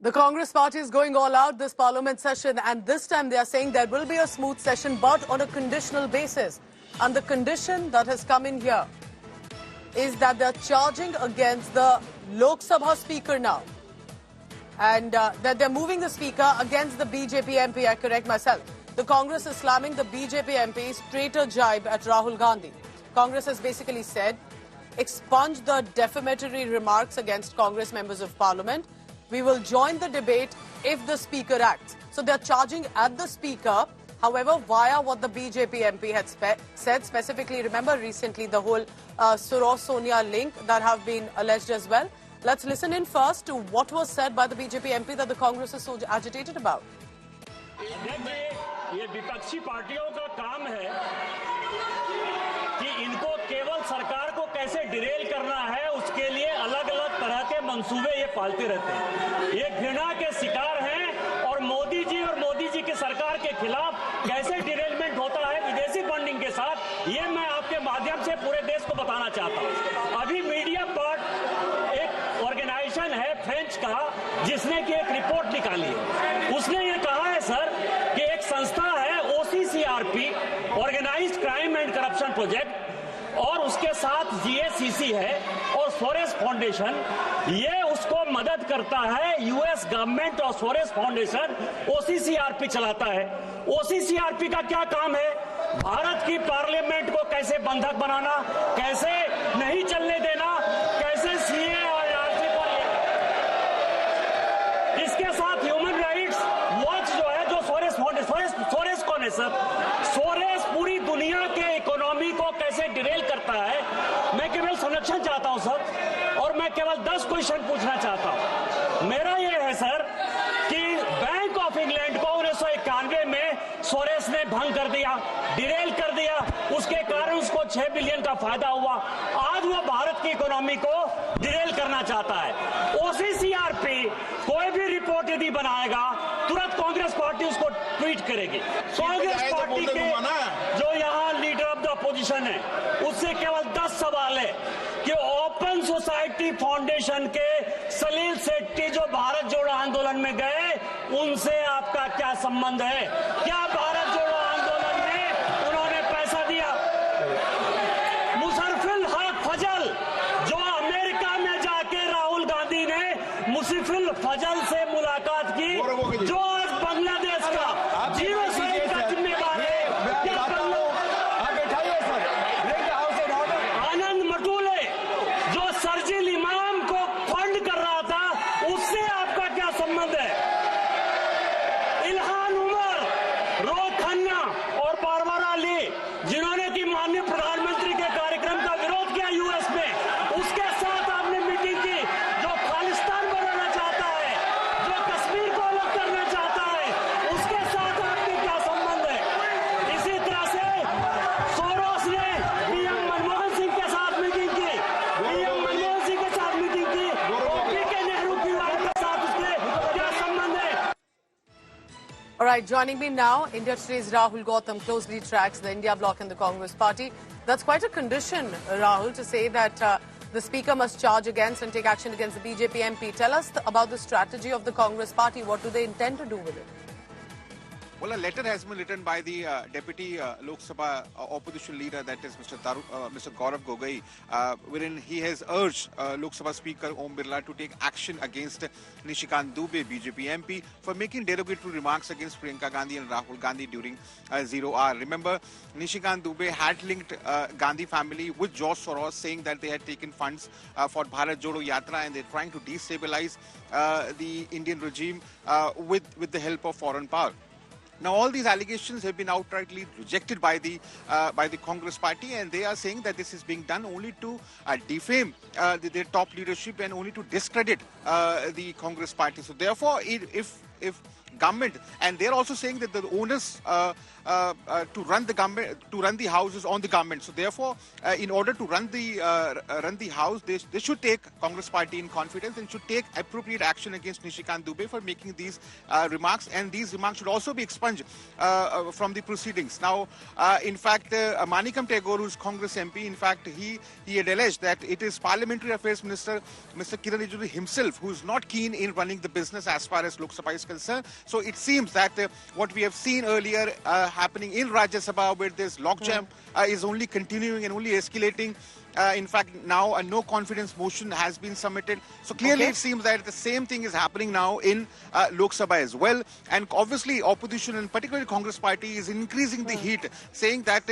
The Congress party is going all out this parliament session, and this time they are saying there will be a smooth session but on a conditional basis. And the condition that has come in here is that they're charging against the Lok Sabha speaker now. And that they're moving the speaker against the BJP MP, I correct myself. The Congress is slamming the BJP MP's traitor jibe at Rahul Gandhi. Congress has basically said, expunge the defamatory remarks against Congress members of parliament. We will join the debate if the speaker acts. So they're charging at the speaker, however, via what the BJP MP had said. Specifically, remember recently the whole Soros-Sonia link that have been alleged as well. Let's listen in first to what was said by the BJP MP that the Congress is so agitated about. ये विपक्षी पार्टियों का काम है कि इनको केवल सरकार को कैसे डिरेल करना है, उसके लिए अलग-अलग तरह के मंसूबे ये पालते रहते हैं। ये घृणा के शिकार हैं और मोदी जी की सरकार के खिलाफ कैसे डिरेलमेंट होता है विदेशी फंडिंग के साथ, ये मैं आपके माध्यम से पूरे देश को बताना चाहता हूँ। अभी मीडिया पार्ट एक ऑर्गेनाइजेशन है फ्रेंच का, जिसने की एक रिपोर्ट निकाली है। उसने ये कहा है सर कि एक संस्था है OCCRP, organised crime and corruption project, और उसके साथ GACC है और सोरेस फाउंडेशन, ये उसको मदद करता है। US गवर्नमेंट और सोरेस फाउंडेशन OCCRP चलाता है। OCCRP का क्या काम है? भारत की पार्लियामेंट को कैसे बंधक बनाना, कैसे नहीं चलने देना, कैसे CA और RC पर, इसके साथ ह्यूमन राइट्स वॉच जो है, जो सोरेस कौन है सर? सोरेस पूरी दुनिया के इकोनॉमी को कैसे डिरेल करता है, मैं केवल संरक्षण चाहता हूं सर, और मैं केवल 10 क्वेश्चन पूछना चाहता हूं। मेरा ये है सर कि बैंक ऑफ इंग्लैंड को 1991 में सोरेस ने भंग कर दिया, डिरेल कर दिया, उसके कारण उसको 6 बिलियन का फायदा हुआ। आज वो भारत की इकोनॉमी को डिरेल करना चाहता है। OCCRP कोई भी रिपोर्ट यदि बनाएगा, तुरंत कांग्रेस पार्टी उसको ट्वीट करेगी। कांग्रेस पार्टी के जो यहाँ लीडर ऑफ द अपोजिशन है, उससे केवल 10 सवाल है कि ओपन सोसाइटी फाउंडेशन के सलील सेट्टी जो भारत जोड़ो आंदोलन में गए, उनसे आपका क्या संबंध है? क्या भारत जोड़ो आंदोलन में उन्होंने पैसा दिया? मुशर्रफुल हक फजल, जो अमेरिका में जाके राहुल गांधी ने मुशर्रफुल फजल से मुलाकात की, जो आज बांग्लादेश का जीरो साइड का जिम्मेदार है, आनंद मटूले जो सर्जिल इमाम को फंड कर रहा था, उससे आपका क्या संबंध है? इल्हान उमर, रोहित खन्ना और बारबारा अली, जिन्होंने की माननीय प्रधानमंत्री के कार्यक्रम का विरोध किया US में, उसके साथ आपने मीटिंग की। जो खालिस्तान बनाना चाहता है, जो कश्मीर को अलग करना चाहता है, उसके साथ आपके क्या संबंध है? इसी तरह से सोरोस ने PM मनमोहन सिंह के साथ मीटिंग की, PM मनमोहन सिंह के साथ मीटिंग की, OPK नेहरू की वाइफ के साथ उसके क्या संबंध है? All right, joining me now, India Today's Rahul Gautam closely tracks the India bloc and the Congress party. That's quite a condition, Rahul, to say that the speaker must charge against and take action against the BJP MP. Tell us about the strategy of the Congress party. What do they intend to do with it? Well, a letter has been written by the Deputy Lok Sabha opposition leader, that is Mr. Gaurav Gogoi, wherein he has urged Lok Sabha Speaker Om Birla to take action against Nishikant Dubey, BJP MP, for making derogatory remarks against Priyanka Gandhi and Rahul Gandhi during Zero Hour. Remember, Nishikant Dubey had linked Gandhi family with George Soros, saying that they had taken funds for Bharat Jodo Yatra and they're trying to destabilize the Indian regime with the help of foreign power. Now, all these allegations have been outrightly rejected by the Congress party, and they are saying that this is being done only to defame their top leadership and only to discredit the Congress party. So, therefore, if if government, and they're also saying that the onus to run the government, to run the house is on the government. So therefore, in order to run the house, they should take Congress party in confidence and should take appropriate action against Nishikant Dubey for making these remarks, and these remarks should also be expunged from the proceedings. Now, in fact, Manikam Tagore, who's Congress MP, in fact, he had alleged that it is Parliamentary Affairs Minister Mr. Kiran Rijiju himself who is not keen in running the business as far as Lok Sabha is concerned. So it seems that what we have seen earlier happening in Rajya Sabha, where this logjam is only continuing and only escalating. In fact, now a no confidence motion has been submitted. So clearly it seems that the same thing is happening now in Lok Sabha as well. And obviously opposition, and particularly Congress party, is increasing the heat, saying that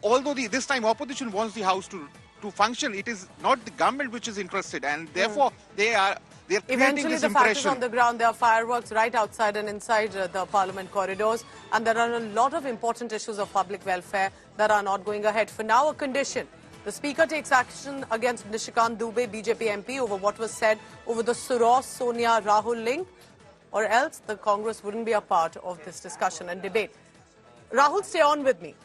although this time opposition wants the house to function, it is not the government which is interested, and therefore they're creating Eventually, this the fact is impression. on the ground, there are fireworks right outside and inside the parliament corridors, and there are a lot of important issues of public welfare that are not going ahead. For now, a condition. The Speaker takes action against Nishikant Dubey, BJP MP, over what was said over the Soros-Sonia Rahul link, or else the Congress wouldn't be a part of this discussion and debate. Rahul, stay on with me.